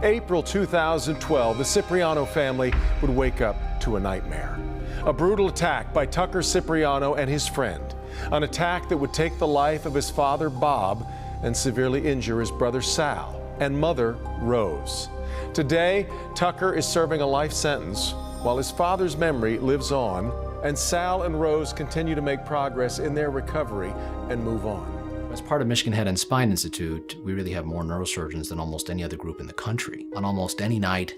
April 2012, the Cipriano family would wake up to a nightmare. A brutal attack by Tucker Cipriano and his friend. An attack that would take the life of his father, Bob, and severely injure his brother, Sal, and mother, Rose. Today, Tucker is serving a life sentence while his father's memory lives on, and Sal and Rose continue to make progress in their recovery and move on. As part of Michigan Head and Spine Institute, we really have more neurosurgeons than almost any other group in the country. On almost any night,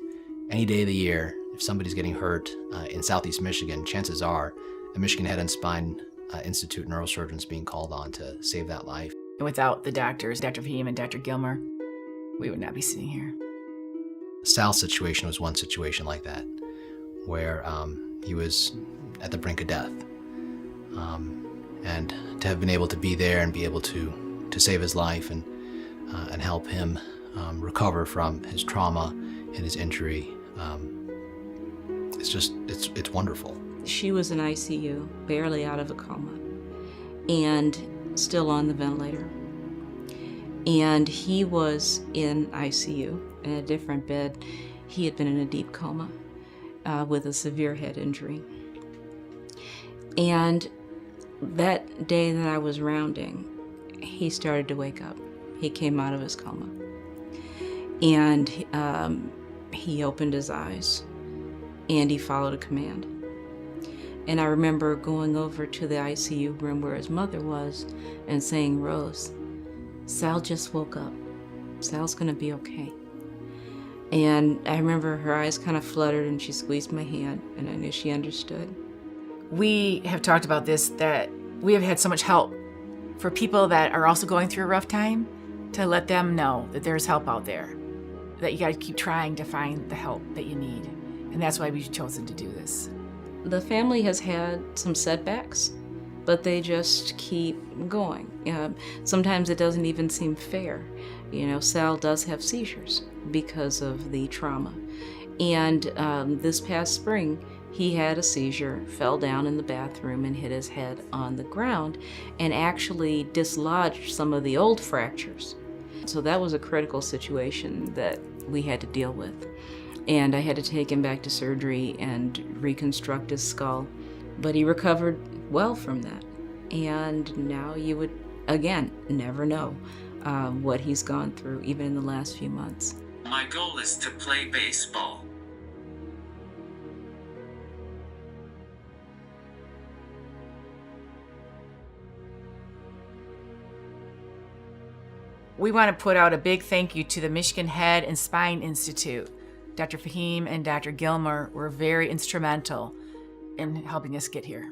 any day of the year, if somebody's getting hurt in Southeast Michigan, chances are a Michigan Head and Spine Institute neurosurgeon is being called on to save that life. Without the doctors, Dr. Fahim and Dr. Gilmer, we would not be sitting here. Sal's situation was one situation like that, where he was at the brink of death. And to have been able to be there and be able to save his life and help him recover from his trauma and his injury, it's wonderful. She was in ICU, barely out of a coma, and still on the ventilator. And he was in ICU in a different bed. He had been in a deep coma with a severe head injury. And that day that I was rounding, he started to wake up. He came out of his coma. And he opened his eyes and he followed a command. And I remember going over to the ICU room where his mother was and saying, "Rose, Sal just woke up. Sal's gonna be okay." And I remember her eyes kind of fluttered and she squeezed my hand, and I knew she understood. We have talked about this, that we have had so much help for people that are also going through a rough time, to let them know that there's help out there, that you got to keep trying to find the help that you need. And that's why we've chosen to do this. The family has had some setbacks, but they just keep going. Sometimes it doesn't even seem fair. You know, Sal does have seizures because of the trauma. And this past spring, he had a seizure, fell down in the bathroom and hit his head on the ground and actually dislodged some of the old fractures. So that was a critical situation that we had to deal with. And I had to take him back to surgery and reconstruct his skull. But he recovered well from that. And now you would, again, never know what he's gone through, even in the last few months. My goal is to play baseball. We want to put out a big thank you to the Michigan Head and Spine Institute. Dr. Fahim and Dr. Gilmer were very instrumental in helping us get here.